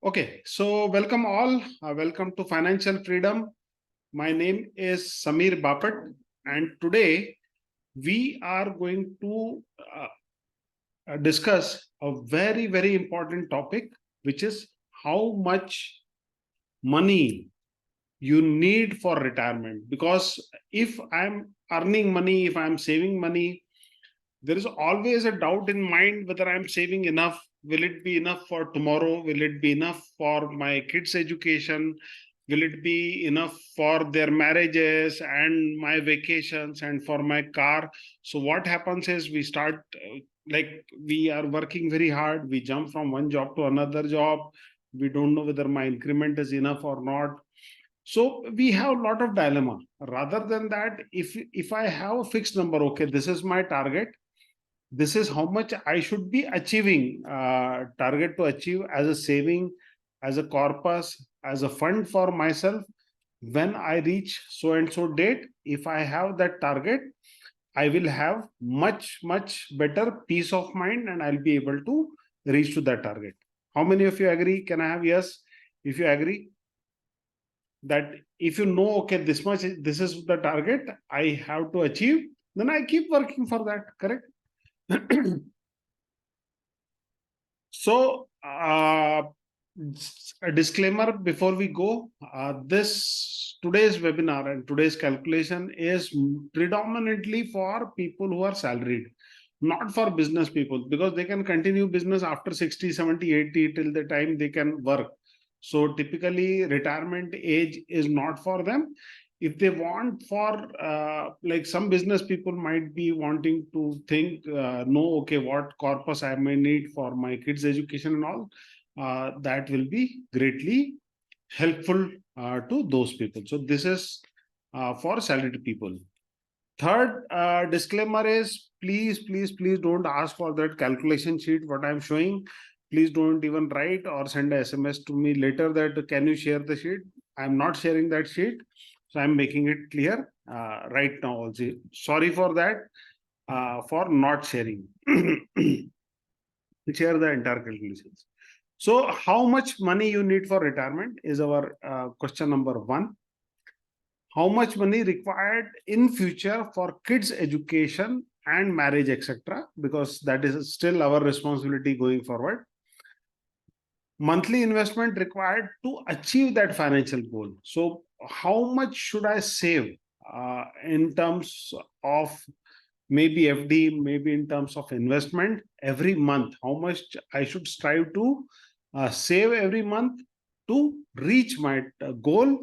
Okay, so welcome all. Welcome to Financial Freedom. My name is Samir Bapat, and today we are going to discuss a very, very important topic, which is how much money you need for retirement. Because if I'm earning money, if I'm saving money, there is always a doubt in mind whether I'm saving enough. Will it be enough for tomorrow? Will it be enough for my kids' education? Will it be enough for their marriages and my vacations and for my car? So what happens is we start like we are working very hard. We jump from one job to another job. We don't know whether my increment is enough or not. So we have a lot of dilemma. Rather than that, if I have a fixed number, okay, this is my target, this is how much I should be achieving, target to achieve as a saving, as a corpus, as a fund for myself. When I reach so and so date, if I have that target, I will have much better peace of mind and I'll be able to reach to that target. How many of you agree? Can I have yes? If you agree that if you know, okay, this much, this is the target I have to achieve, then I keep working for that, correct? So, a disclaimer before we go. This today's webinar and today's calculation is predominantly for people who are salaried, not for business people, because they can continue business after 60, 70, 80 till the time they can work. So typically retirement age is not for them. If they want for like some business people might be wanting to think, no, okay, what corpus I may need for my kids education and all, that will be greatly helpful to those people. So this is for salaried people. Third disclaimer is please don't ask for that calculation sheet what I'm showing. Please don't even write or send a SMS to me later that can you share the sheet. I'm not sharing that sheet, so I'm making it clear right now also. Sorry for that, for not sharing. Share the entire calculations. So how much money you need for retirement is our question number one. How much money required in future for kids education and marriage, etc., because that is still our responsibility going forward. Monthly investment required to achieve that financial goal. So how much should I save in terms of maybe FD, maybe in terms of investment every month? How much I should strive to save every month to reach my goal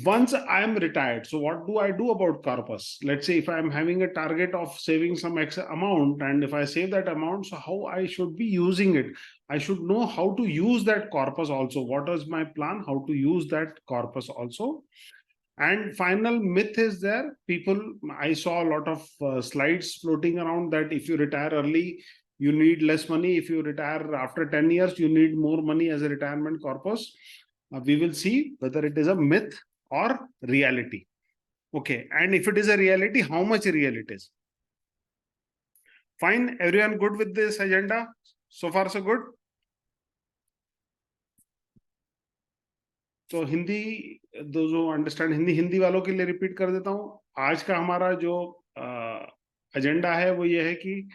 once I am retired. So what do I do about corpus? Let's say if I'm having a target of saving some X amount, and if I save that amount, so how I should be using it? I should know how to use that corpus also. What is my plan? How to use that corpus also? And final myth is there. People, I saw a lot of slides floating around that if you retire early, you need less money. If you retire after 10 years, you need more money as a retirement corpus. We will see whether it is a myth or reality. Okay, and if it is a reality, how much real it is? Fine, everyone good with this agenda? So far so good? तो Hindi, those who understand Hindi, Hindi वालों के लिए repeat कर देता हूँ. आज का हमारा जो एजेंडा है वो ये है कि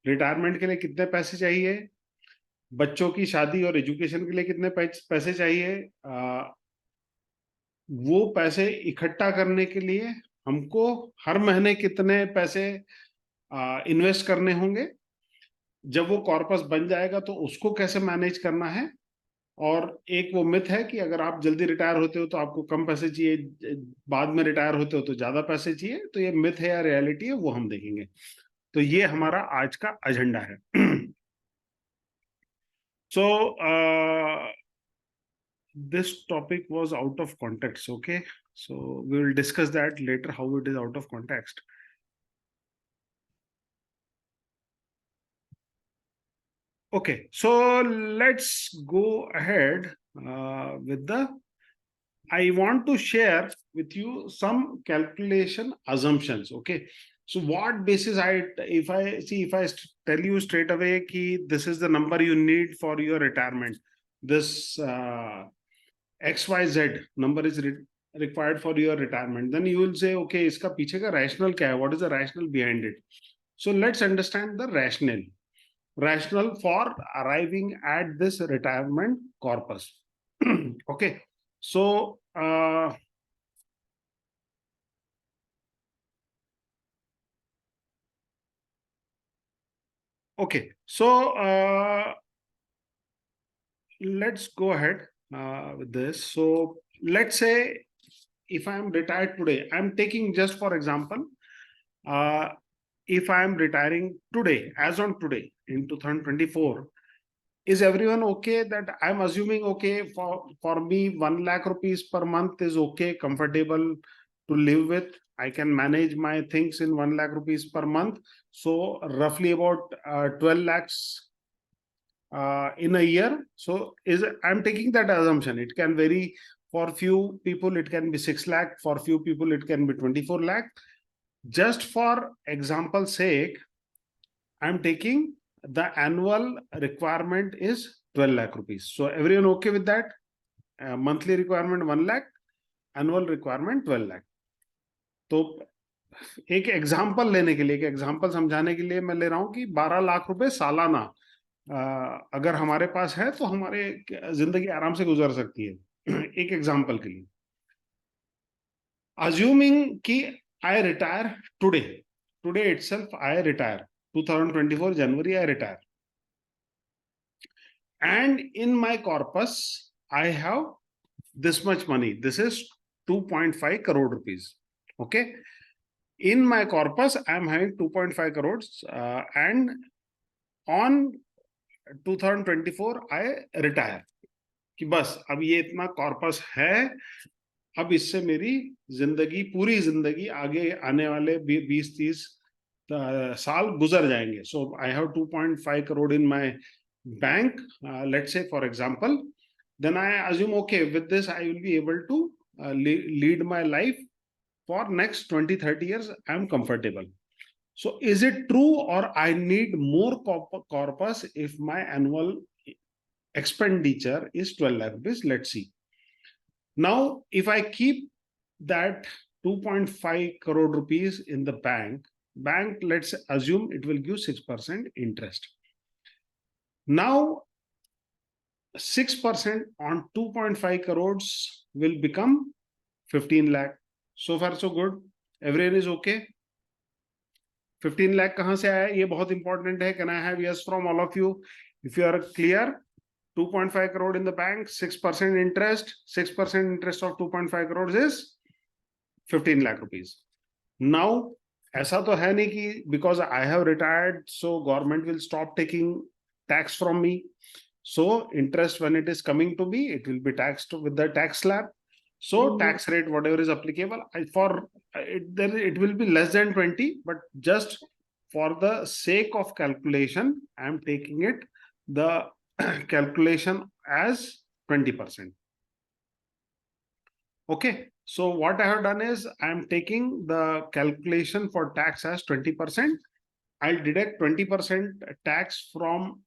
रिटायरमेंट के लिए कितने पैसे चाहिए, बच्चों की शादी और एजुकेशन के लिए कितने पैसे चाहिए, वो पैसे इकट्ठा करने के लिए हमको हर महीने कितने पैसे इन्वेस्ट करने होंगे, जब वो कॉर्पस बन जाएगा तो उसको कैसे मैनेज करना है. और एक वो मिथ है कि अगर आप जल्दी रिटायर होते हो तो आपको कम पैसे चाहिए, बाद में रिटायर होते हो तो ज्यादा पैसे चाहिए. तो ये मिथ है या रियलिटी है वो हम देखेंगे. तो ये हमारा आज का एजेंडा है. सो this topic was out of context. Okay, so we will discuss that later how it is out of context. Okay, so let's go ahead with the. I want to share with you some calculation assumptions. Okay, so what basis if I tell you straight away ki this is the number you need for your retirement. this XYZ number is required for your retirement, then you will say, okay, iska piche ka rational kya hai? What is the rationale behind it? So let's understand the rationale for arriving at this retirement corpus. Okay, so okay, so let's go ahead with this. So let's say if I am retired today, I'm taking just for example, if I am retiring today, as on today in 2024, is everyone okay that I'm assuming okay for me 1 lakh rupees per month is okay, comfortable to live with. I can manage my things in 1 lakh rupees per month. So roughly about 12 lakhs in a year. So I'm taking that assumption. It can vary. For few people it can be 6 lakh, for few people it can be 24 lakh. Just for example sake, I'm taking the annual requirement is 12 lakh rupees. So everyone okay with that? Monthly requirement 1 lakh, annual requirement 12 lakh. तो एक example लेने के लिए, एक example समझाने के लिए मैं ले रहा हूं कि 12 लाख रुपए सालाना अगर हमारे पास है तो हमारे जिंदगी आराम से गुजर सकती है। एक एग्जांपल के लिए, अज्यूमिंग कि I retire today, today itself I retire 2024 January I retire, and in my corpus I have this much money. This is 2.5 crore rupees. Okay, in my corpus I am having 2.5 crores, and on 2024 I retire कि बस अब ये इतना corpus है, अब इससे मेरी जिंदगी, पूरी जिंदगी, आगे आने वाले 20-30 साल गुजर जाएंगे. So I have 2.5 crore in my bank, let's say for example, then I assume okay, with this I will be able to lead my life for next 20-30 years. I am comfortable. So is it true, or I need more corpus if my annual expenditure is 12 lakh rupees? Let's see. Now if I keep that 2.5 crore rupees in the bank, let's assume it will give 6% interest. Now 6% on 2.5 crores will become 15 lakh. So far so good, everyone is okay. 15 lakh kahan se aaya, ye bahut important hai. Can I have yes from all of you? If you are clear, 2.5 crore in the bank, 6% interest, 6% interest of 2.5 crores is 15 lakh rupees. Now ऐसा तो है नहीं कि because I have retired so government will stop taking tax from me. So interest, when it is coming to me, it will be taxed with the tax slab. So tax rate whatever is applicable, it will be less than 20, but just for the sake of calculation I am taking it the calculation as 20%. Okay, so what I have done is I am taking the calculation for tax as 20%. I'll deduct 20% tax from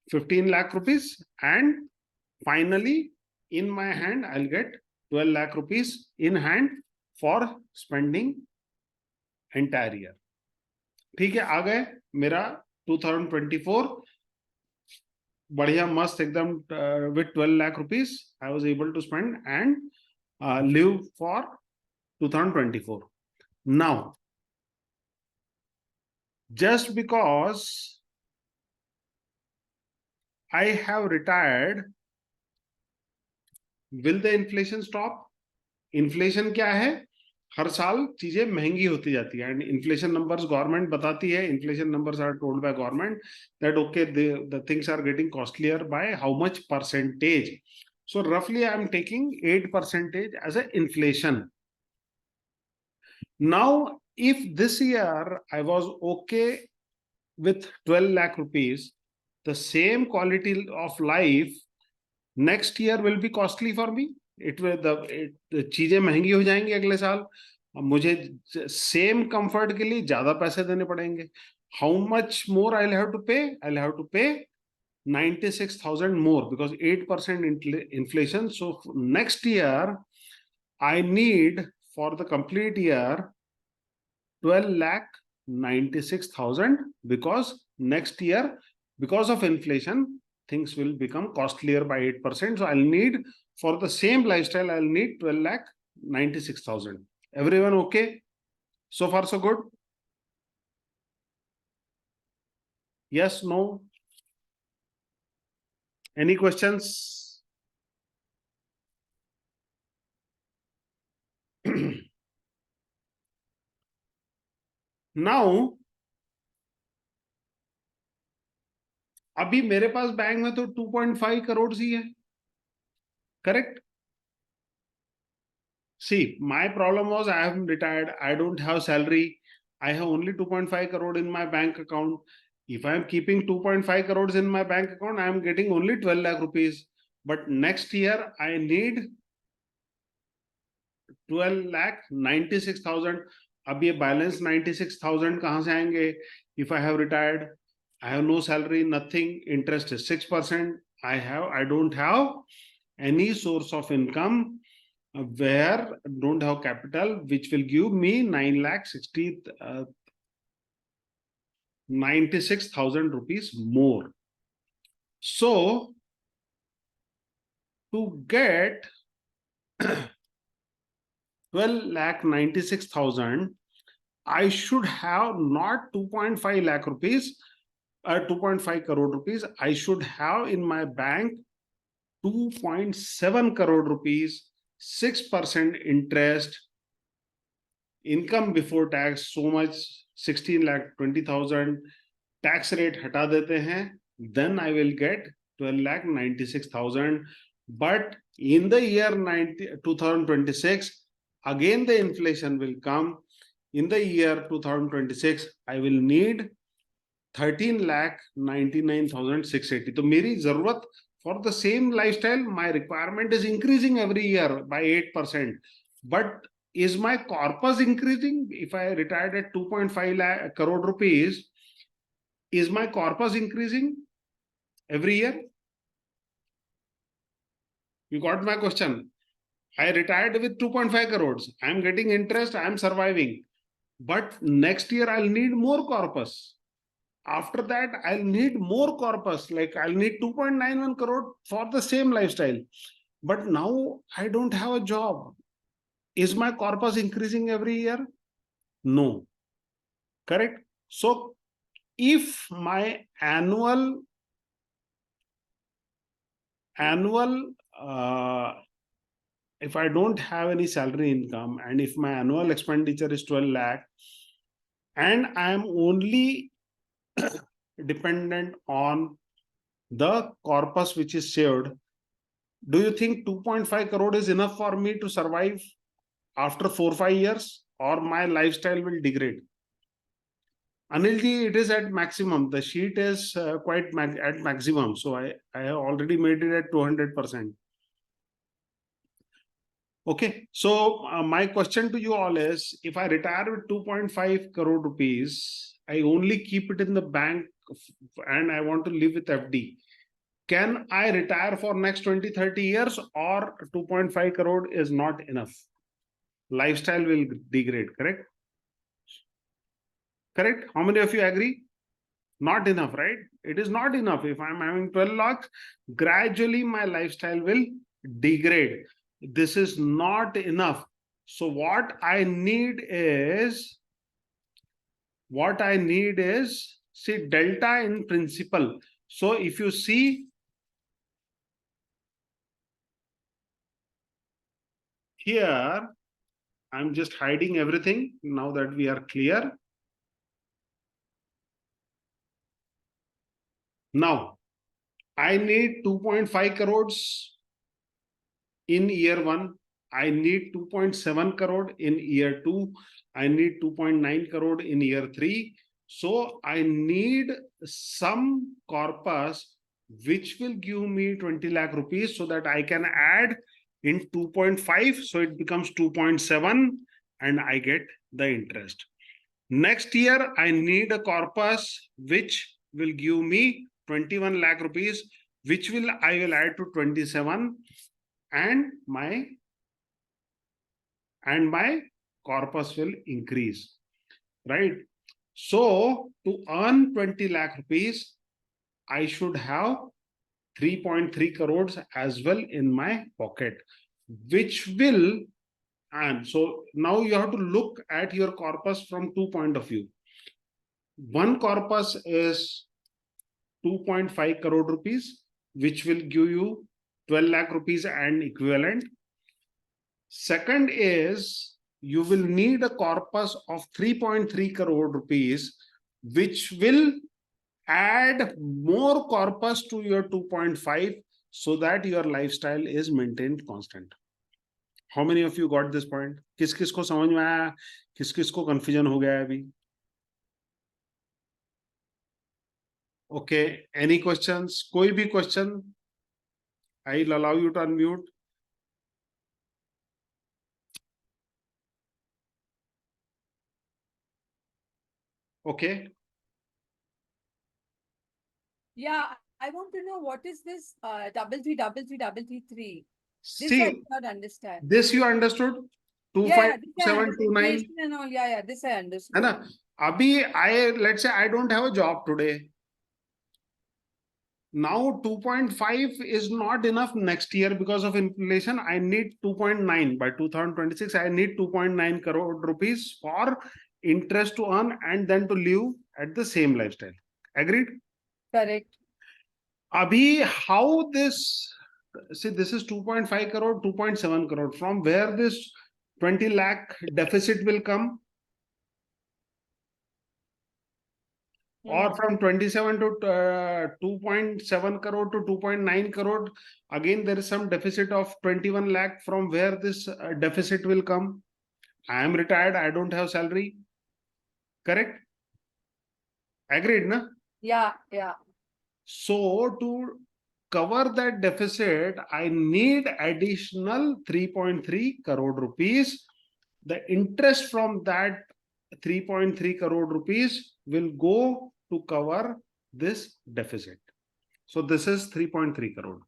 15 lakh rupees, and finally in my hand I'll get 12 lakh rupees in hand for spending entire year. ठीक है, आ गए मेरा 2024 बढ़िया मस्त एकदम with 12 lakh rupees I was able to spend and live for 2024. Now just because I have retired, will the inflation stop? Inflation क्या है? हर साल चीजें महंगी होती जाती है, and inflation numbers government बताती है, inflation numbers are told by government that okay, the things are getting costlier by how much percentage. So roughly I am taking 8% as an inflation. Now if this year I was okay with 12 lakh rupees, the same quality of life next year will be costly for me. It will the चीजें महंगी हो जाएंगी अगले साल, मुझे same comfort के लिए ज्यादा पैसे देने पड़ेंगे. How much more I'll have to pay? I'll have to pay 96,000 more because 8% inflation. So next year, I need for the complete year 12 lakh 96,000 because next year, because of inflation, things will become costlier by 8%. So I'll need for the same lifestyle, I'll need 12 lakh 96,000. Everyone okay? So far, so good? Yes, no? Any questions? Now, अभी मेरे पास bank में तो 2.5 करोड़ ही है, correct? See, my problem was I am retired, I don't have salary, I have only 2.5 crore in my bank account. If I am keeping 2.5 crores in my bank account, I am getting only 12 lakh rupees. But next year, I need 12 lakh 96,000. अब ये balance 96,000 कहाँ से आएंगे? If I have retired, I have no salary, nothing, interest is 6%. I don't have any source of income where don't have capital, which will give me 96,000 rupees more. So to get 12 lakh 96,000, I should have not 2.5 lakh rupees or 2.5 crore rupees. I should have in my bank 2.7 crore rupees, 6% interest, income before tax, so much 16 lakh 20,000, tax rate हटा देते हैं, then I will get 12 lakh 96,000. But in the year 2026, again the inflation will come. In the year 2026, I will need 13 lakh 99,680. तो मेरी जरूरत for the same lifestyle, my requirement is increasing every year by 8%. But is my corpus increasing? If I retired at 2.5 lakh crore rupees, is my corpus increasing every year? You got my question. I retired with 2.5 crores. I'm getting interest. I'm surviving. But next year, I'll need more corpus. After that, I'll need more corpus. Like I'll need 2.91 crore for the same lifestyle. But now I don't have a job. Is my corpus increasing every year? No. Correct? So if my annual if I don't have any salary income and if my annual expenditure is 12 lakh and I am only dependent on the corpus which is saved, do you think 2.5 crore is enough for me to survive after 4-5 years, or my lifestyle will degrade? Anilji, it is at maximum. The sheet is quite at maximum. So I have already made it at 200%. Okay. So my question to you all is, if I retire with 2.5 crore rupees, I only keep it in the bank and I want to live with FD. Can I retire for next 20-30 years, or 2.5 crore is not enough? Lifestyle will degrade, correct? Correct? How many of you agree? Not enough, right? It is not enough. If I'm having 12 lakhs, gradually my lifestyle will degrade. This is not enough. So what I need is, see, delta in principle. So if you see here, I'm just hiding everything now that we are clear. Now, I need 2.5 crores in year 1. I need 2.7 crore in year 2. I need 2.9 crore in year 3. So I need some corpus which will give me 20 lakh rupees so that I can add in 2.5. So it becomes 2.7 and I get the interest. Next year, I need a corpus which will give me 21 lakh rupees, which I will add to 27, and my corpus will increase, right? So to earn 20 lakh rupees, I should have 3.3 crores as well in my pocket, which will, and so now you have to look at your corpus from 2 point of view. One corpus is 2.5 crore rupees, which will give you 12 lakh rupees and equivalent. Second is you will need a corpus of 3.3 crore rupees, which will add more corpus to your 2.5 so that your lifestyle is maintained constant. How many of you got this point? किस किस को समझ में आया, किस किस को confusion हो गया है अभी? Okay, any questions? कोई भी question? I'll allow you to unmute. Okay. Yeah, I want to know what is this 333333. This I See, do not understand. this you understood? Yeah, this I 252729. understood. And all. Yeah, this I है understood. ना? अभी let's say I don't have a job today. Now 2.5 is not enough next year because of inflation. I need 2.9 by 2026. I need 2.9 crore rupees for interest to earn and then to live at the same lifestyle. Agreed? Correct. Abhi, how this, see, this is 2.5 crore, 2.7 crore. From where this 20 lakh deficit will come? Or from 27 to 2.7 crore to 2.9 crore, again there is some deficit of 21 lakh. From where this deficit will come? I am retired, I don't have salary. Correct? Agreed, na? Yeah, yeah. So to cover that deficit, I need additional 3.3 crore rupees. The interest from that 3.3 crore rupees will go to cover this deficit. So this is 3.3 crore.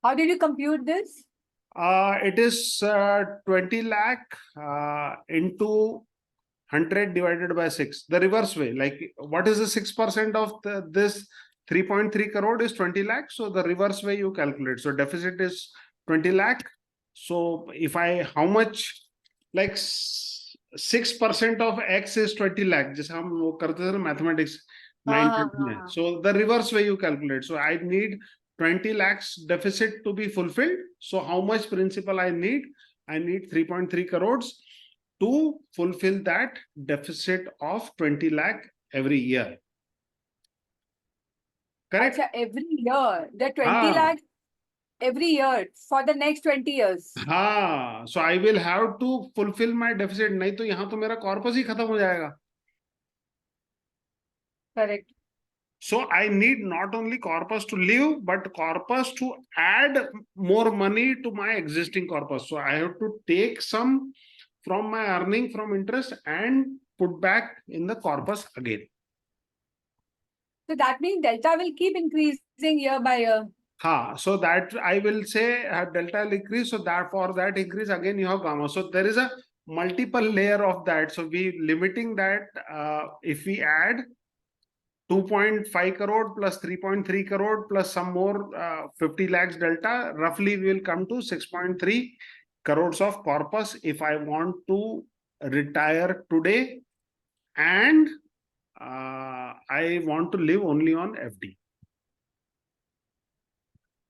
How did you compute this? It is 20 lakh into 100 divided by 6. The reverse way. Like, what is the 6% of this 3.3 crore is 20 lakh. So the reverse way you calculate. So deficit is 20 lakh. So if how much, like 6% of X is 20 lakh. Just हम वो करते थे ना mathematics 9th में. So the reverse way you calculate. So I need 20 lakhs deficit to be fulfilled. So how much principal I need? I need 3.3 crores to fulfill that deficit of 20 lakh every year. Correct? Achha, every year, the 20 lakhs every year for the next 20 years. हाँ, so I will have to fulfill my deficit. नहीं तो यहाँ तो मेरा corpus ही खत्म हो जाएगा. Correct. So I need not only corpus to live, but corpus to add more money to my existing corpus. So I have to take some from my earning from interest and put back in the corpus again. So that means delta will keep increasing year by year. So that I will say delta will increase. So that for that increase again you have gamma. So there is a multiple layer of that. So we limiting that if we add 2.5 crore plus 3.3 crore plus some more 50 lakhs delta, roughly we will come to 6.3 crores of corpus if I want to retire today and I want to live only on FD.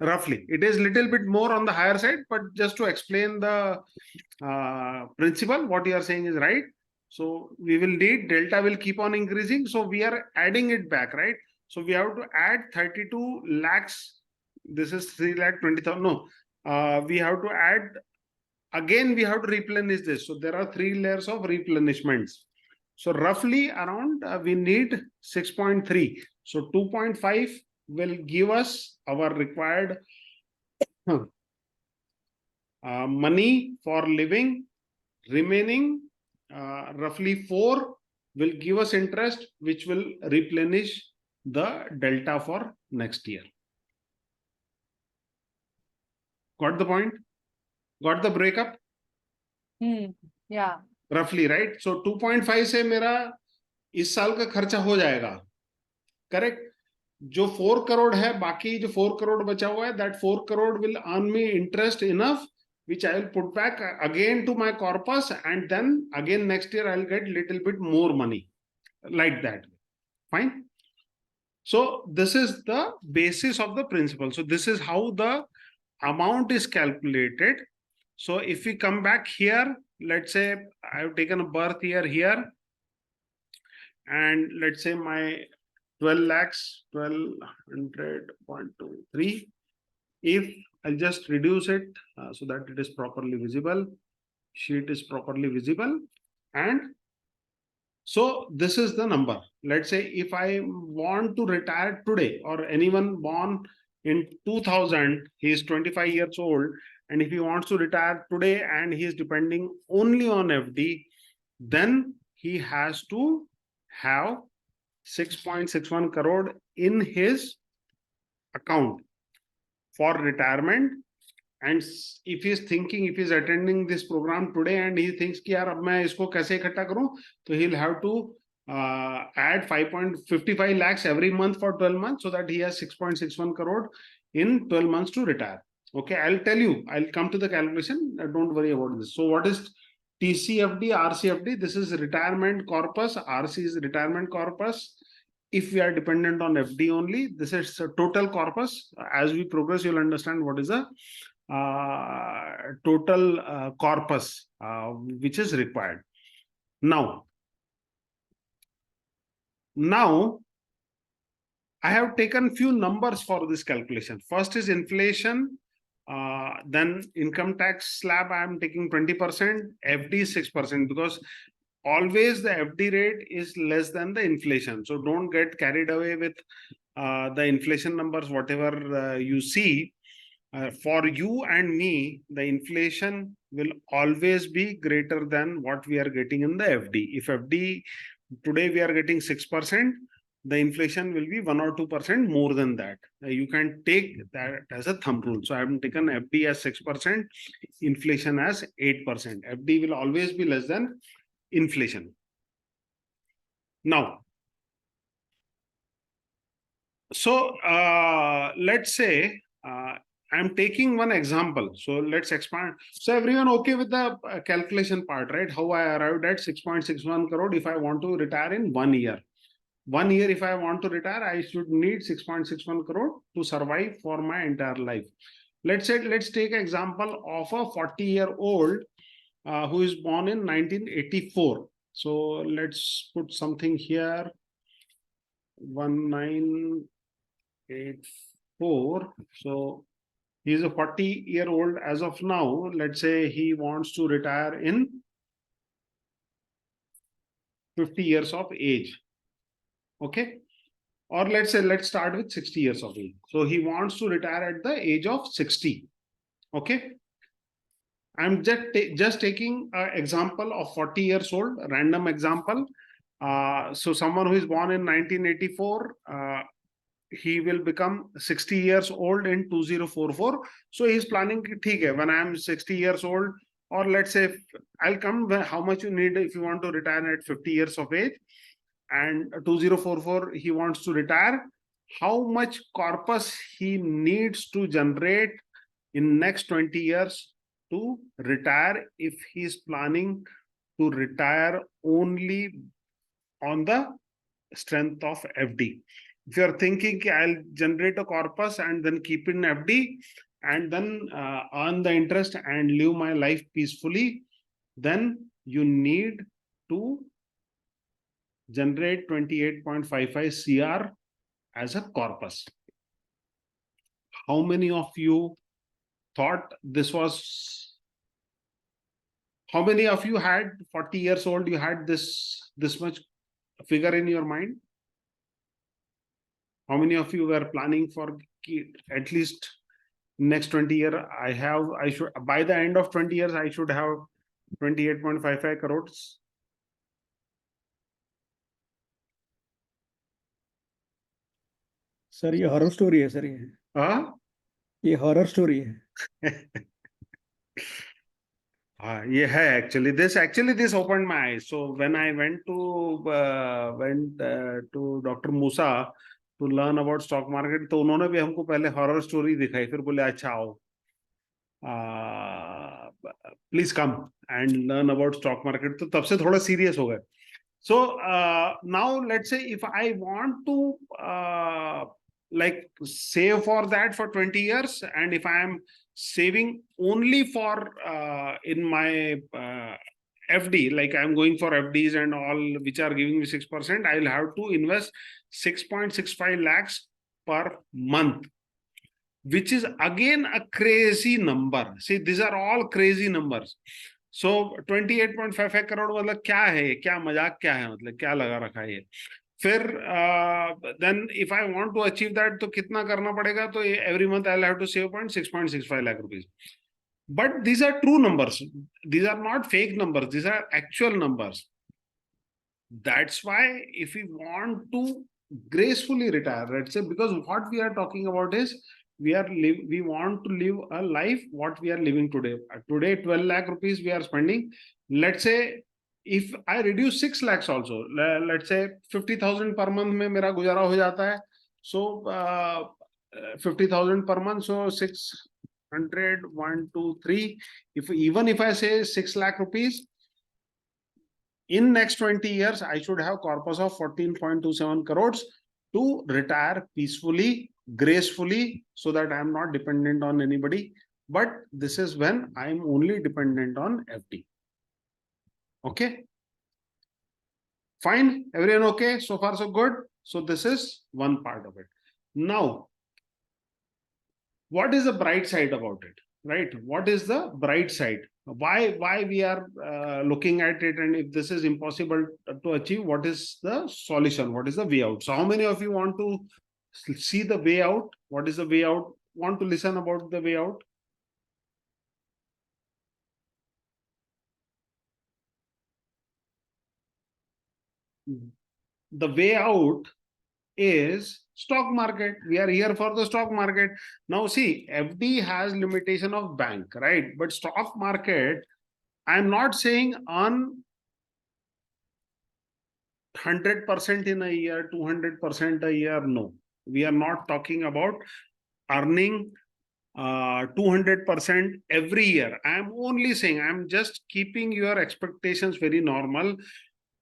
Roughly, it is little bit more on the higher side, but just to explain the principle, what you are saying is right. So we will need delta will keep on increasing. So we are adding it back, right? So we have to add 32 lakhs. This is 3 lakh 20,000. No, we have to add again. We have to replenish this. So there are 3 layers of replenishments. So roughly around we need 6.3. So 2.5 will give us our required money for living. Remaining roughly 4 will give us interest, which will replenish the delta for next year. Got the point? Got the breakup? Yeah. Roughly, right? So 2.5 से मेरा इस साल का खर्चा हो जाएगा, correct? जो 4 करोड़ है, बाकी जो 4 करोड़ बचा हुआ है, that 4 crore will earn me interest enough, which I will put back again to my corpus, and then again next year I'll get little bit more money, like that. Fine. So this is the basis of the principle. So this is how the amount is calculated. So if we come back here, let's say I have taken a birth year here, and let's say my 12 lakhs, 1200.23. If I'll just reduce it so that it is properly visible, sheet is properly visible. And so this is the number. Let's say if I want to retire today, or anyone born in 2000, he is 25 years old, and if he wants to retire today and he is depending only on FD, then he has to have 6.61 crore in his account for retirement. And if he is thinking, if he is attending this program today and he thinks कि यार अब मैं इसको कैसे इकट्ठा करूं, तो he'll have to add 5.55 lakhs every month for 12 months, so that he has 6.61 crore in 12 months to retire. Okay, I'll tell you, I'll come to the calculation, don't worry about this. So what is TCFD, RCFD? This is retirement corpus, RC is retirement corpus. If we are dependent on FD only, this is a total corpus. As we progress, you'll understand what is a total corpus which is required. Now I have taken few numbers for this calculation. First is inflation, then income tax slab I am taking 20%, FD 6%, because always the FD rate is less than the inflation. So don't get carried away with the inflation numbers, whatever you see. For you and me, the inflation will always be greater than what we are getting in the FD. If FD today we are getting 6%, the inflation will be 1 or 2% more than that. You can take that as a thumb rule. So I have taken FD as 6%, inflation as 8%. FD will always be less than inflation. Now, so let's say I'm taking one example. So let's expand. So everyone okay with the calculation part, right? How I arrived at 6.61 crore if I want to retire in 1 year. 1 year, if I want to retire, I should need 6.61 crore to survive for my entire life. Let's take an example of a 40-year-old who is born in 1984. So let's put something here, 1984. So he is a 40-year-old as of now. Let's say he wants to retire in 50 years of age. Okay. Or let's start with 60 years of age. So he wants to retire at the age of 60. Okay. I'm just taking an example of 40 years old, random example. So someone who is born in 1984, he will become 60 years old in 2044. So he's planning, okay, when I'm 60 years old, or let's say I'll come how much you need if you want to retire at 50 years of age, and 2044 he wants to retire, how much corpus he needs to generate in next 20 years to retire, if he is planning to retire only on the strength of FD. If you are thinking I'll generate a corpus and then keep in FD and then earn the interest and live my life peacefully, then you need to generate 28.55 CR as a corpus. How many of you thought this was, how many of you had 40 years old, you had this much figure in your mind? How many of you were planning for at least next 20 years? I should, by the end of 20 years, I should have 28.55 crores. Sir ये horror story है sir, ये horror story है। ये है actually this opened my eyes. So when I went to Dr. Musa to learn about stock market, तो उन्होंने भी हमको पहले हॉरर स्टोरी दिखाई, फिर बोले अच्छा आओ, please come and learn about stock market, तो तब से थोड़ा सीरियस हो गए. So now let's say if I want to like save for that for 20 years, and if I am saving only for in my FD, like I'm going for FDs and all which are giving me 6%, I'll have to invest 6.65 lakhs per month, which is again a crazy number. See, these are all crazy numbers. So 28.55 crore मतलब क्या है, क्या मजाक क्या है, मतलब क्या लगा रखा है ये. फिर then if I want to achieve that तो कितना करना पड़ेगा, तो every month I have to save 6.65 lakh rupees. But these are true numbers. These are not fake numbers. These are actual numbers. That's why if we want to gracefully retire, let's say, because what we are talking about is we want to live a life what we are living today. Today 12 lakh rupees we are spending. Let's say if I reduce 6 lakhs also, let's say 50,000 per month में मेरा गुजारा हो जाता है. So 50,000 per month, so 600, 1, 2, 3. Even if I say 6 lakh rupees, in next 20 years, I should have corpus of 14.27 crores to retire peacefully, gracefully, so that I am not dependent on anybody. But this is when I am only dependent on FD. Okay. Fine. Everyone okay? So far, so good. So this is one part of it. Now, what is the bright side about it? Right? What is the bright side? Why we are looking at it, and if this is impossible to achieve, what is the solution? What is the way out? So how many of you want to see the way out? What is the way out? Want to listen about the way out? The way out is stock market. We are here for the stock market. Now see, FD has limitation of bank, right? But stock market, I'm not saying on 100% in a year, 200% a year. No, we are not talking about earning 200% every year. I'm only saying, I'm just keeping your expectations very normal.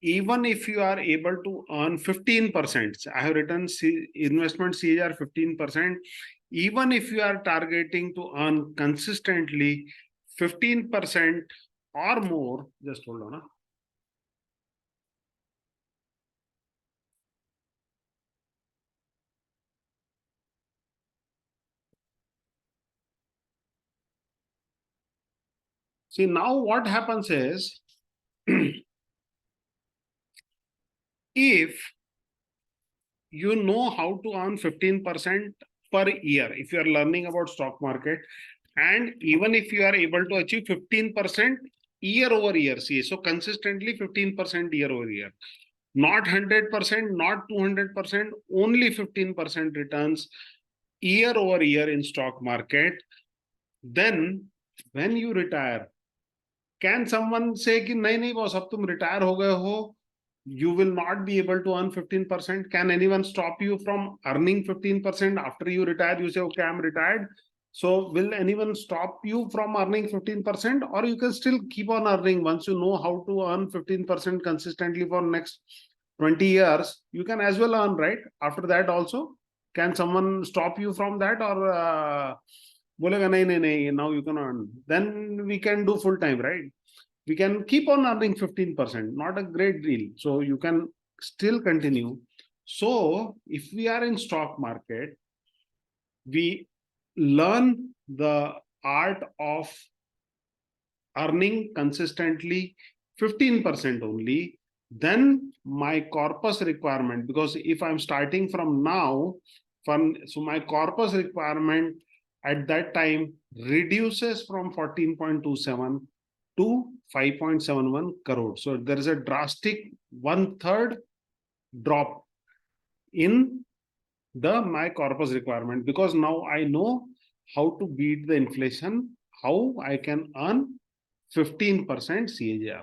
Even if you are able to earn 15%, I have written investment CAGR 15%. Even if you are targeting to earn consistently 15% or more, just hold on. See, now what happens is, if you know how to earn 15% per year, if you are learning about stock market, and even if you are able to achieve 15% year over year, see, so consistently 15% year over year, not 100%, not 200%, only 15% returns year over year in stock market, then when you retire, can someone say कि नहीं नहीं boss, अब तुम retire हो गए हो, you will not be able to earn 15%? Can anyone stop you from earning 15% after you retire? You say, okay, I'm retired. So will anyone stop you from earning 15%? Or you can still keep on earning once you know how to earn 15% consistently for next 20 years, you can as well earn, right? After that also, can someone stop you from that? Or बोलेगा नहीं नहीं नहीं, now you can earn. Then we can do full time, right? We can keep on earning 15%, not a great deal. So you can still continue. So if we are in stock market, we learn the art of earning consistently 15% only. Then my corpus requirement, because if I'm starting from now, so my corpus requirement at that time reduces from 14.27 to 5.71 crore. So there is a drastic 1/3 drop in my corpus requirement, because now I know how to beat the inflation, how I can earn 15% CAGR.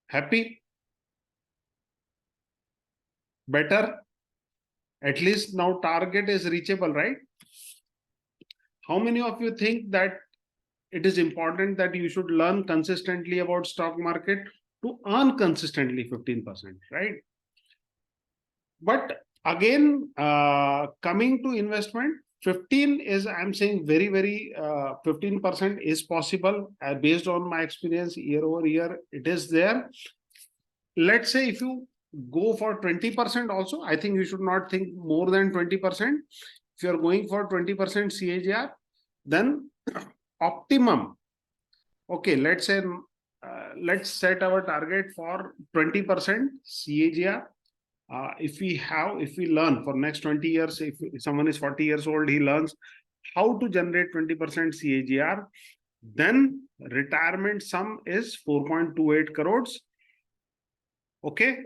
Happy? Better? At least now target is reachable, right? How many of you think that it is important that you should learn consistently about stock market to earn consistently 15%, right? But again, coming to investment, 15 is, I'm saying very, 15% is possible based on my experience year over year. It is there. Let's say if you go for 20% also, I think you should not think more than 20%. If you're going for 20% CAGR, then optimum. Okay, let's say, let's set our target for 20% CAGR. If we learn for next 20 years, if someone is 40 years old, he learns how to generate 20% CAGR, then retirement sum is 4.28 crores. Okay.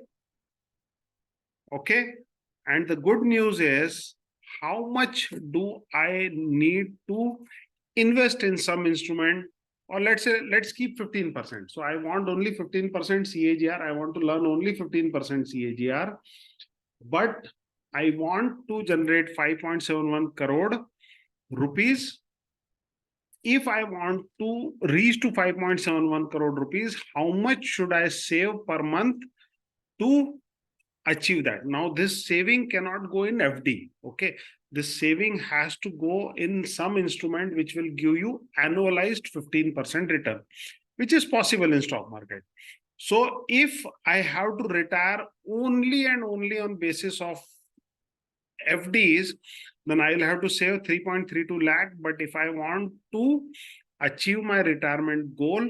And the good news is, how much do I need to invest in some instrument? Or let's say, let's keep 15%. So I want only 15% CAGR. I want to learn only 15% CAGR. But I want to generate 5.71 crore rupees. If I want to reach to 5.71 crore rupees, how much should I save per month to achieve that? Now, this saving cannot go in FD. Okay. This saving has to go in some instrument which will give you annualized 15% return, which is possible in stock market. So if I have to retire only and only on basis of FDs, then I'll have to save 3.32 lakh. But if I want to achieve my retirement goal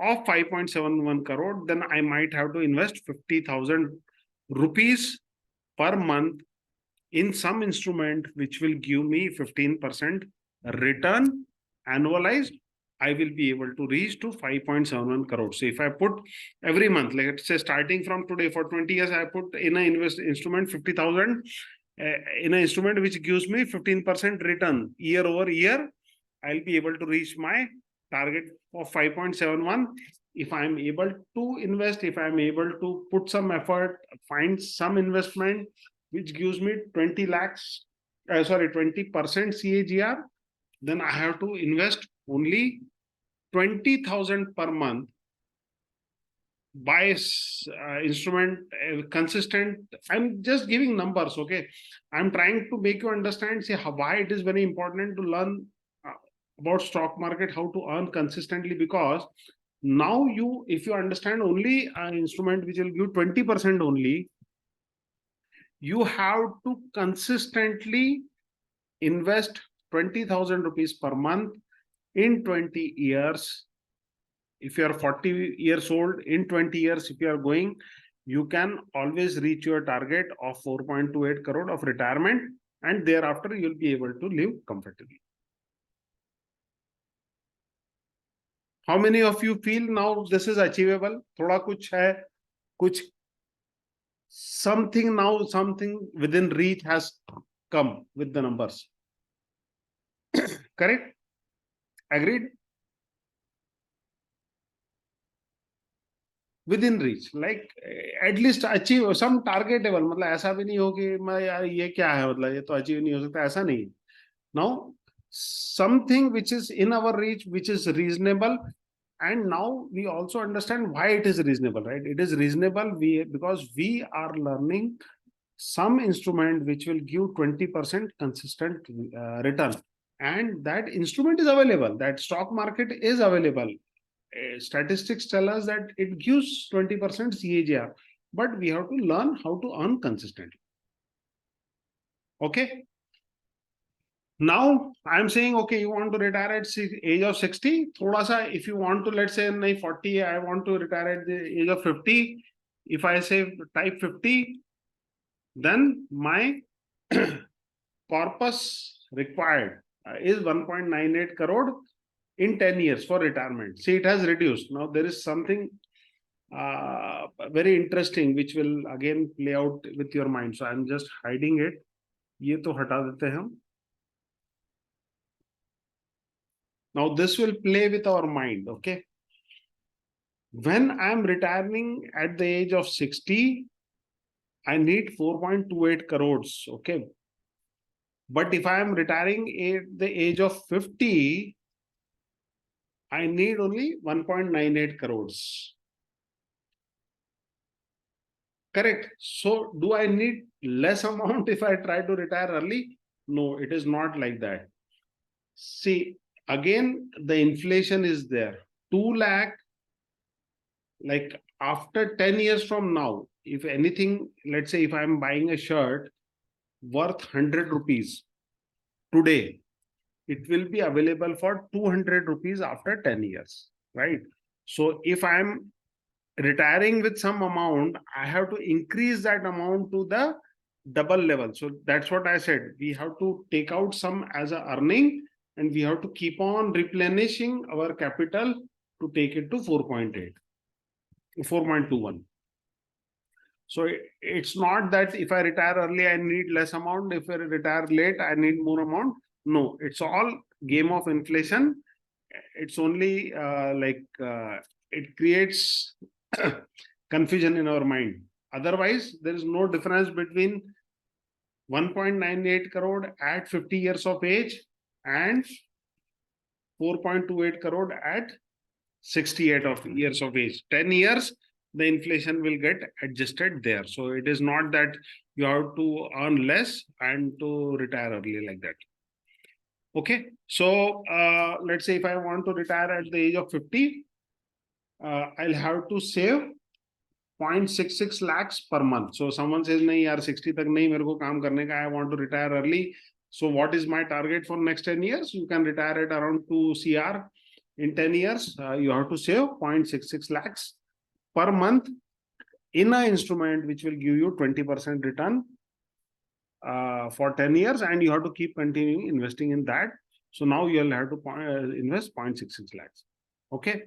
of 5.71 crore, then I might have to invest 50,000 rupees per month in some instrument which will give me 15% return annualized. I will be able to reach to 5.71 crore. So if I put every month, like let's say starting from today for 20 years, I put in an instrument 50,000 in an instrument which gives me 15% return year over year, I'll be able to reach my target of 5.71. If I'm able to invest, if I'm able to put some effort, find some investment which gives me 20 lakhs, 20% CAGR, then I have to invest only 20,000 per month. Buy instrument consistent. I'm just giving numbers. Okay. I'm trying to make you understand, say, why it is very important to learn about stock market, how to earn consistently, because now if you understand only an instrument which will give 20% only, you have to consistently invest 20,000 rupees per month in 20 years. If you are 40 years old, in 20 years, if you are going, you can always reach your target of 4.28 crore of retirement, and thereafter you'll be able to live comfortably. How many of you feel now this is achievable? Thoda kuch hai, kuch something now, something within reach has come with the numbers. Correct? Agreed? Within reach, like at least achieve some targetable. मतलब ऐसा भी नहीं हो कि मैं यार ये क्या है, मतलब ये तो achieve नहीं हो सकता, ऐसा नहीं. Now something which is in our reach, which is reasonable, and now we also understand why it is reasonable, right? It is reasonable because we are learning some instrument which will give 20% consistent return, and that instrument is available. That stock market is available. Statistics tell us that it gives 20% CAGR, but we have to learn how to earn consistently. Okay. Now I'm saying, okay, you want to retire at age of 60. Thoda sa, if you want to, let's say, 40, I want to retire at the age of 50. If I say type 50, then my corpus required is 1.98 crore in 10 years for retirement. See, it has reduced. Now there is something very interesting, which will again play out with your mind. So I'm just hiding it. ये तो हटा देते हैं हम. Now this will play with our mind, okay? When I'm retiring at the age of 60, I need 4.28 crores, okay? But if I am retiring at the age of 50, I need only 1.98 crores. Correct. So do I need less amount if I try to retire early? No, it is not like that. See, again, the inflation is there. 2 lakh, like after 10 years from now, if anything, let's say if I'm buying a shirt worth 100 rupees today, it will be available for 200 rupees after 10 years, right? So if I'm retiring with some amount, I have to increase that amount to the double level. So that's what I said. We have to take out some as a earning and we have to keep on replenishing our capital to take it to 4.8, 4.21. So it's not that if I retire early, I need less amount. If I retire late, I need more amount. No, it's all game of inflation. It's only it creates confusion in our mind. Otherwise, there is no difference between 1.98 crore at 50 years of age and 4.28 crore at 68 of years of age. 10 years, the inflation will get adjusted there. So it is not that you have to earn less and to retire early like that. Okay, so let's say if I want to retire at the age of 50, I'll have to save 0.66 lakhs per month. So someone says, nahi yaar 60 tak nahi mere ko kaam karne ka, I want to retire early. So what is my target for next 10 years? You can retire at around 2 CR. In 10 years, you have to save 0.66 lakhs per month in an instrument which will give you 20% return for 10 years, and you have to keep continuing investing in that. So now you'll have to invest 0.66 lakhs. Okay,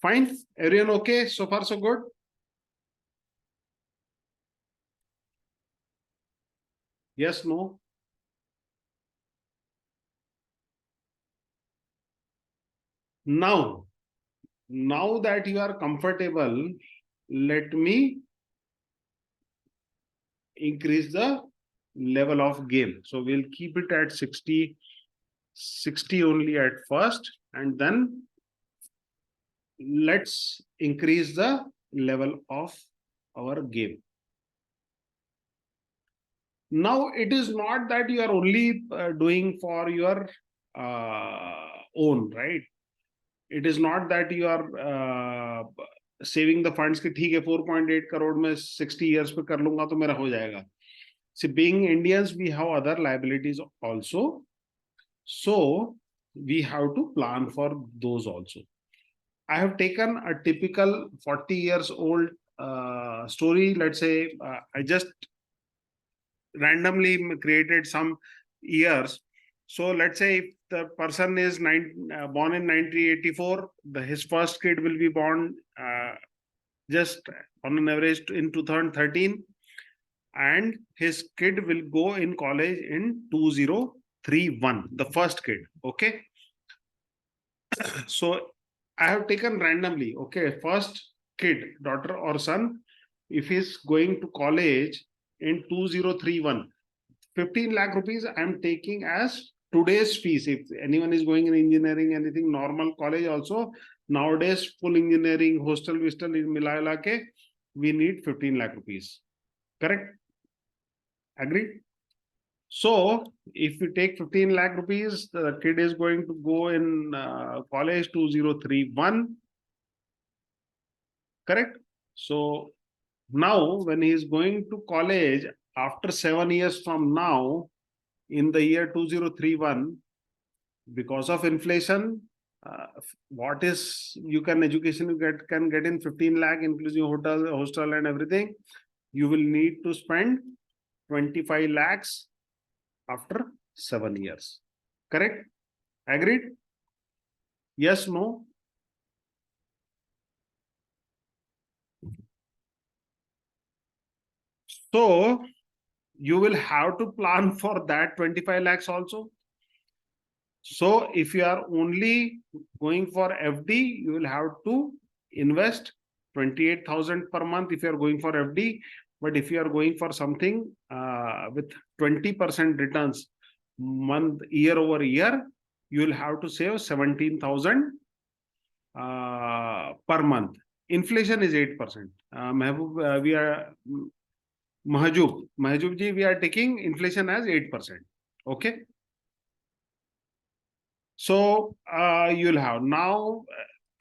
fine. Everyone okay? So far, so good. Yes, no? Now that you are comfortable, let me increase the level of game. So we'll keep it at 60 only at first, and then let's increase the level of our game. Now it is not that you are only doing for your own, right? It is not that you are saving the funds कि ठीक है 4.8 crore में 60 years पे कर लूंगा तो मेरा हो जाएगा. See, being Indians, we have other liabilities also. So we have to plan for those also. I have taken a typical 40 years old story. Let's say I just randomly created some years. So let's say if the person is born in 1984, his first kid will be born just on an average in 2013, and his kid will go in college in 2031, the first kid. Okay. So I have taken randomly, okay, first kid, daughter or son, if he's going to college in 2031, 15 lakh rupees I am taking as today's fees. If anyone is going in engineering, anything normal college also, nowadays full engineering, hostel, mila ke, we need 15 lakh rupees. Correct? Agreed? So if we take 15 lakh rupees, the kid is going to go in college 2031. Correct? So now when he is going to college after 7 years from now, in the year 2031, because of inflation, what is education you can get in 15 lakh, including hostel and everything, you will need to spend 25 lakhs after 7 years. Correct? Agreed? Yes, no? So you will have to plan for that 25 lakhs also. So if you are only going for FD, you will have to invest 28,000 per month if you are going for FD. But if you are going for something with 20% returns month, year over year, you will have to save 17,000 per month. Inflation is 8%. Mehboob, we are Mahjoob ji, we are taking inflation as 8%. Okay. So you'll have now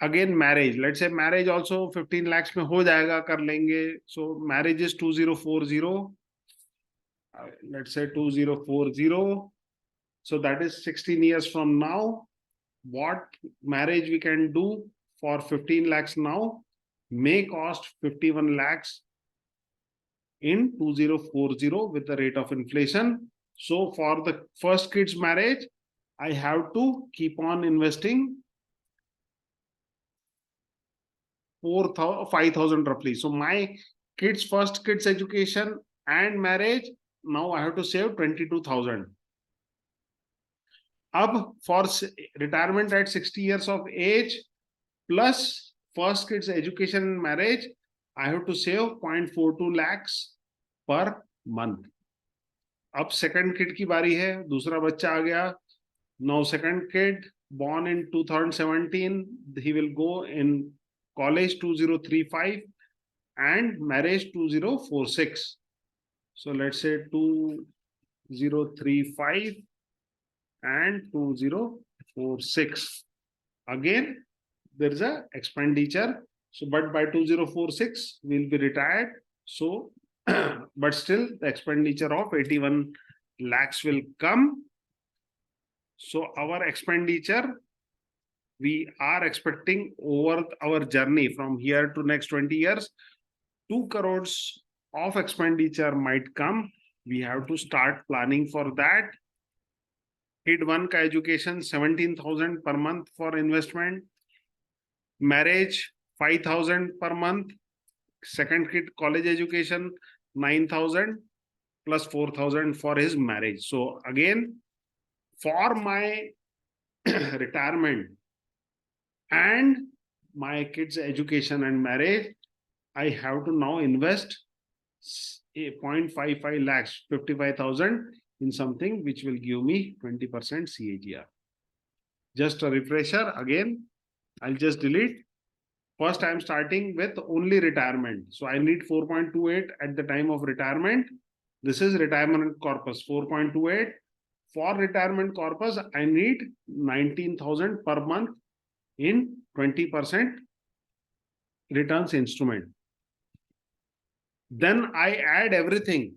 again marriage. Let's say marriage also 15 lakhs में हो जाएगा कर लेंगे. So marriage is 2040. Let's say 2040. So that is 16 years from now. What marriage we can do for 15 lakhs now may cost 51 lakhs in 2040 with the rate of inflation. So for the first kid's marriage, I have to keep on investing 5,000 roughly. So my first kid's education and marriage, now I have to save 22,000. Up for retirement at 60 years of age plus first kid's education and marriage, I have to save 0.42 lakhs per month. अब second kid की बारी है, दूसरा बच्चा आ गया. Now second kid born in 2017, he will go in college 2035 and marriage 2046. So let's say 2035 and 2046. Again, there is a expenditure. So, but by 2046, we'll be retired. So, but still the expenditure of 81 lakhs will come. So our expenditure, we are expecting over our journey from here to next 20 years, 2 crores of expenditure might come. We have to start planning for that. Kid 1 ka education, 17,000 per month for investment. Marriage, 5,000 per month. Second kid college education, 9,000 plus 4,000 for his marriage. So again, for my retirement and my kids' education and marriage, I have to now invest 0.55 lakhs, 55,000 in something which will give me 20% CAGR. Just a refresher again, I'll just delete. First, I'm starting with only retirement. So I need 4.28 at the time of retirement. This is retirement corpus, 4.28. For retirement corpus, I need 19,000 per month in 20% returns instrument. Then I add everything.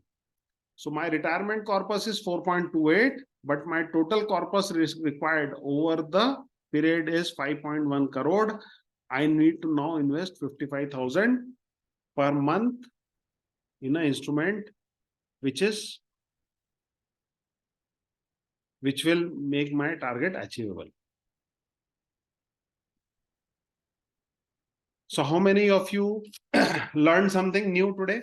So my retirement corpus is 4.28, but my total corpus required over the period is 5.1 crore. I need to now invest 55,000 per month in an instrument which will make my target achievable. So how many of you learned something new today?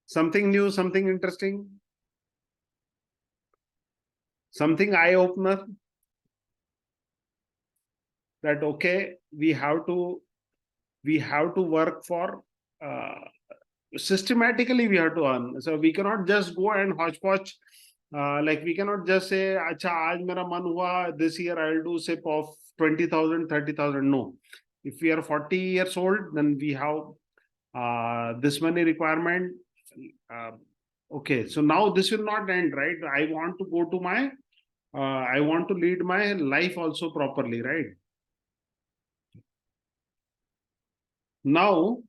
Something new, something interesting, something eye-opener, that okay, we have to work for systematically, we have to earn. So we cannot just go and hodgepodge. Like we cannot just say, "Acha, aaj mera man hua, this year I'll do say of 20,000, 30,000." No. If we are 40 years old, then we have this many requirement. Okay, so now this will not end, right? I want to go to my, I want to lead my life also properly, right? Now,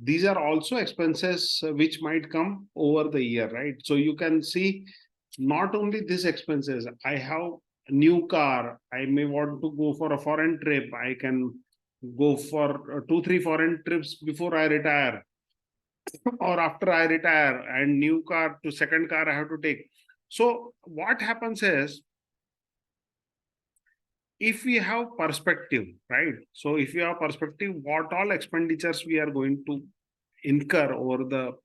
these are also expenses which might come over the year, right? So you can see not only these expenses, I have a new car, I may want to go for a foreign trip, I can go for 2-3 foreign trips before I retire or after I retire, and new car to second car I have to take. So what happens is, if we have perspective, right? So if we have perspective, what all expenditures we are going to incur over the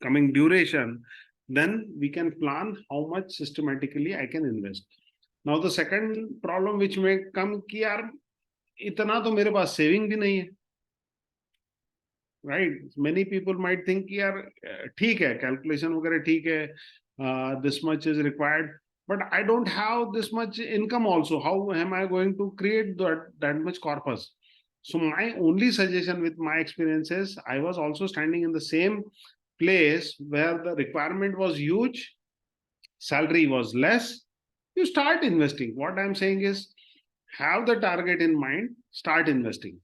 coming duration, then we can plan how much systematically I can invest. Now the second problem which may come कि यार इतना तो मेरे पास saving भी नहीं है, right? Many people might think कि यार ठीक है calculation वगैरह ठीक है, this much is required, but I don't have this much income also. How am I going to create that much corpus? So my only suggestion with my experience is I was also standing in the same place where the requirement was huge, salary was less. You start investing. What I'm saying is have the target in mind, start investing.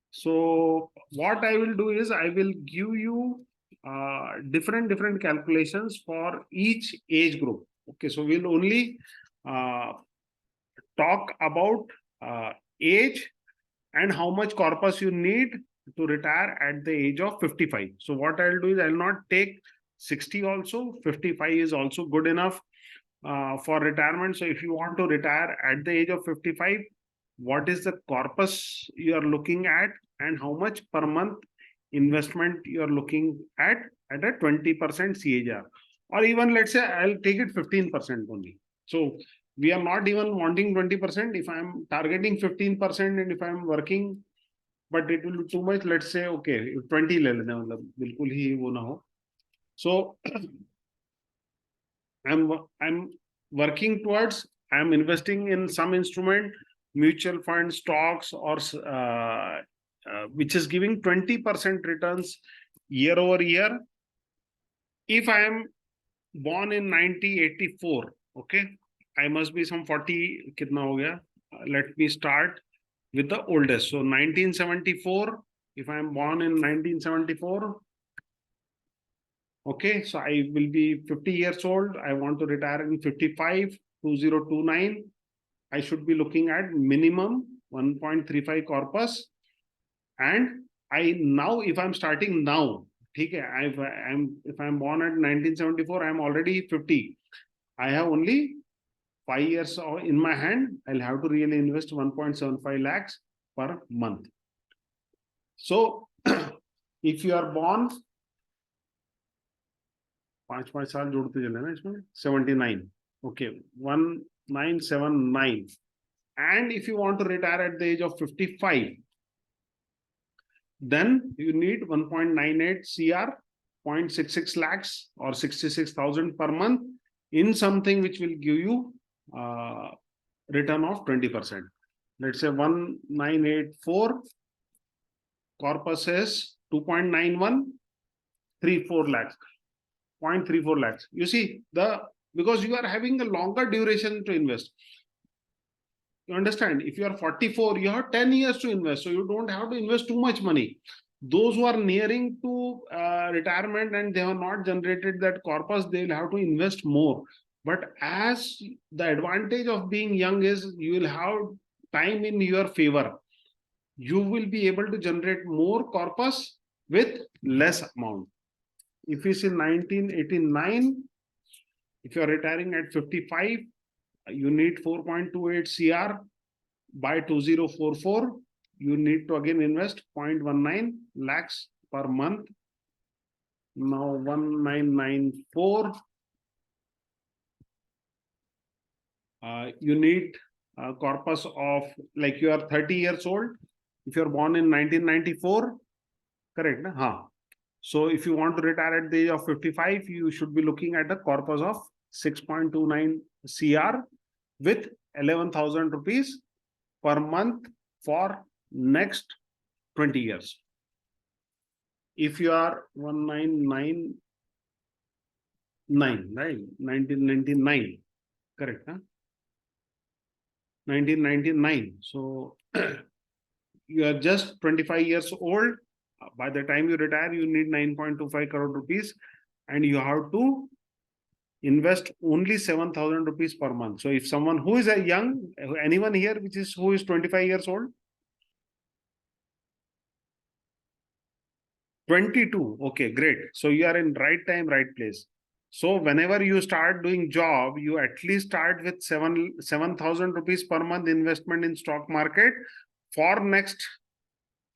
So what I will do is I will give you different calculations for each age group. Okay, so we'll only talk about age and how much corpus you need to retire at the age of 55. So what I'll do is I'll not take 60 also, 55 is also good enough for retirement. So if you want to retire at the age of 55, what is the corpus you are looking at and how much per month investment you are looking at a 20% CAGR, or even let's say I'll take it 15% only. So we are not even wanting 20%. If I'm targeting 15% and if I'm working, but it will be too much, let's say okay 20 ले लेना, मतलब बिल्कुल ही वो ना हो. So I'm working towards, I'm investing in some instrument, mutual fund, stocks, or which is giving 20% returns year over year. If I am born in 1984, okay, I must be some 40 kitna ho gaya. Let me start with the oldest. So 1974, if I am born in 1974, okay, so I will be 50 years old. I want to retire in 55, 2029. I should be looking at minimum 1.35 corpus. And I now, if I'm starting now, okay, if I'm born at 1974, I'm already 50. I have only 5 years in my hand. I'll have to really invest 1.75 lakhs per month. So if you are born 5 साल जोड़ते चले ना इसमें 79, okay, 1979, and if you want to retire at the age of 55, then you need 1.98 CR, 0.66 lakhs or 66,000 per month in something which will give you return of 20%. Let's say 1984 corpus is 2.9134 lakhs. 0.34 lakhs. You see, because you are having a longer duration to invest. You understand? If you are 44, you have 10 years to invest. So you don't have to invest too much money. Those who are nearing to retirement and they have not generated that corpus, they will have to invest more. But as the advantage of being young is you will have time in your favor. You will be able to generate more corpus with less amount. If you see 1989, if you are retiring at 55, you need 4.28 CR. By 2044, you need to again invest 0.19 lakhs per month. Now 1994, you need a corpus of, like you are 30 years old. If you are born in 1994, correct? Huh? So if you want to retire at the age of 55, you should be looking at a corpus of 6.29 CR with 11,000 rupees per month for next 20 years. If you are 1999, right? 1999, correct? Huh? 1999. So you are just 25 years old. By the time you retire, you need 9.25 crore rupees and you have to invest only 7,000 rupees per month. So if someone who is a young, anyone here who is 25 years old? 22. Okay, great. So you are in right time, right place. So whenever you start doing job, you at least start with 7,000 rupees per month investment in stock market. For next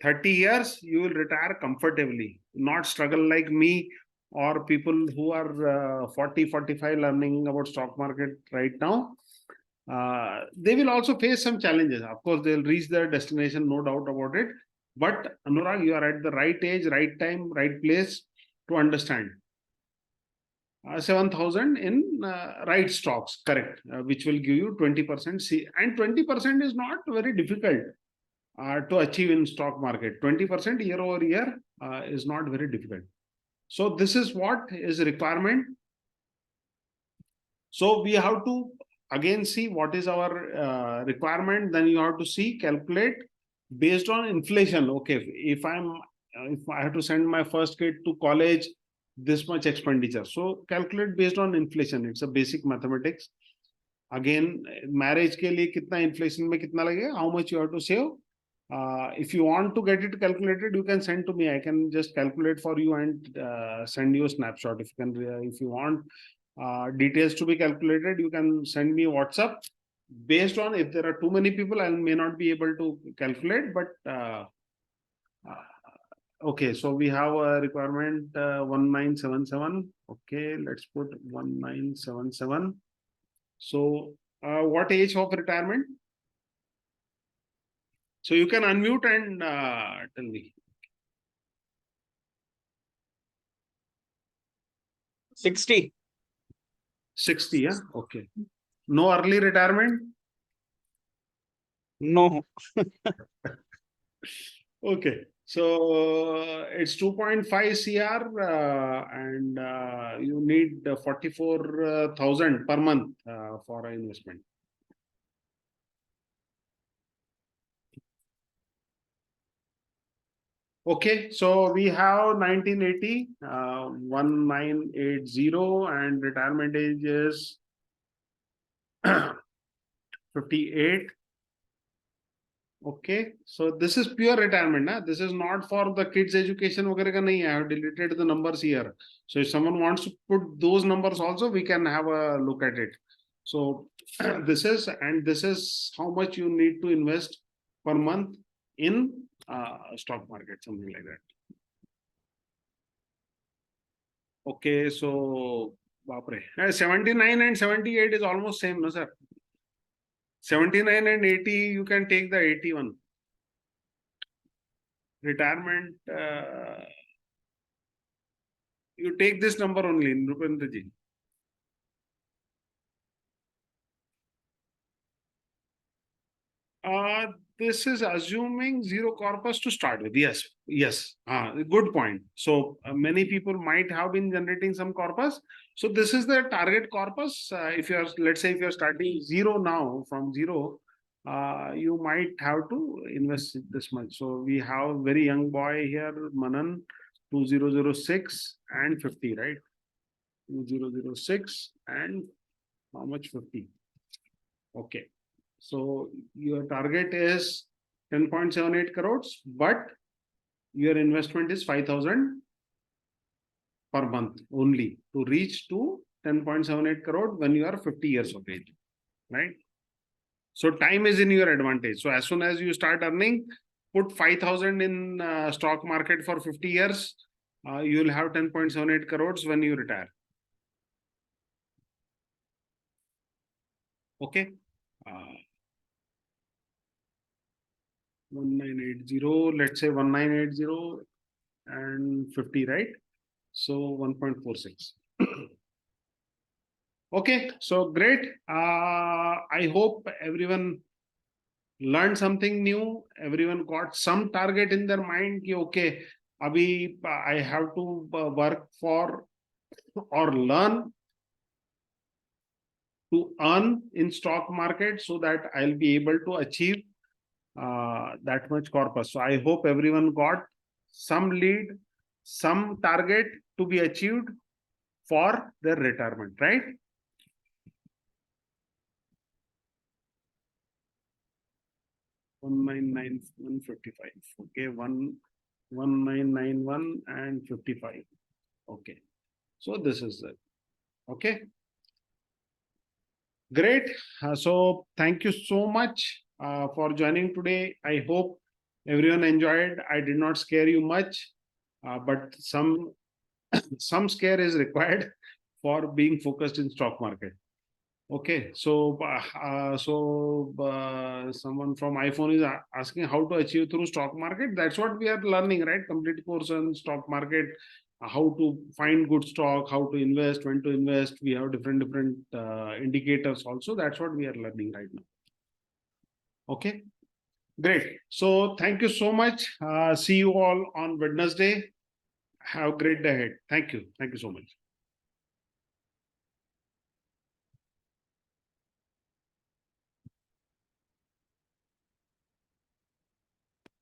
30 years, you will retire comfortably, not struggle like me or people who are 40, 45 learning about stock market right now. They will also face some challenges. Of course, they'll reach their destination, no doubt about it. But Anurag, you are at the right age, right time, right place to understand. 7,000 in right stocks, correct, which will give you 20%. And 20% is not very difficult to achieve in stock market. 20% year over year is not very difficult. So this is what is requirement. So we have to again see what is our requirement. Then you have to see, calculate based on inflation. Okay, if I have to send my first kid to college, this much expenditure. So calculate based on inflation. It's a basic mathematics. Again, marriage ke liye kitna inflation mein kitna lagega, how much you have to save. If you want to get it calculated, you can send to me. I can just calculate for you and send you a snapshot. If you want details to be calculated, you can send me WhatsApp. Based on, if there are too many people, I may not be able to calculate, but okay, so we have a requirement 1977. Okay, let's put 1977. So what age of retirement? So you can unmute and tell me. 60. 60, yeah? Okay. No early retirement? No. Okay. So it's 2.5 CR and you need 44,000 per month for an investment. Okay, so we have 1980, 1980, and retirement age is 58. Okay, so this is pure retirement. Nah? This is not for the kids' education. I have deleted the numbers here. So if someone wants to put those numbers also, we can have a look at it. So this is how much you need to invest per month in stock market, something like that. Okay, so 79 and 78 is almost same, no sir? 79 and 80, you can take the 81. Retirement, you take this number only, Rupendra ji. This is assuming zero corpus to start with. Yes, yes. Good point. So many people might have been generating some corpus. So this is the target corpus. If you are, let's say, if you are starting zero now, from zero, you might have to invest this much. So we have a very young boy here, Manan, 2006 and 50, right? 2006 and how much? 50. Okay. So your target is 10.78 crores, but your investment is 5,000 per month only to reach to 10.78 crore when you are 50 years of age, right? So time is in your advantage. So as soon as you start earning, put 5,000 in stock market for 50 years, you will have 10.78 crores when you retire. Okay. 1980, let's say 1980 and 50, right? So 1.46. Okay, so great. I hope everyone learned something new. Everyone got some target in their mind. Okay, abhi I have to work for or learn to earn in stock market so that I'll be able to achieve that much corpus. So I hope everyone got some lead, some target to be achieved for their retirement, right? $1,991.55. Okay, 1991 and 55. Okay, so this is it. Okay. Great. So thank you so much for joining today. I hope everyone enjoyed. I did not scare you much, but some scare is required for being focused in stock market. Okay, so someone from iPhone is asking how to achieve through stock market. That's what we are learning, right? Complete course on stock market, how to find good stock, how to invest, when to invest. We have different indicators also. That's what we are learning right now. Okay, great. So thank you so much. See you all on Wednesday. Have a great day ahead. Thank you. Thank you so much.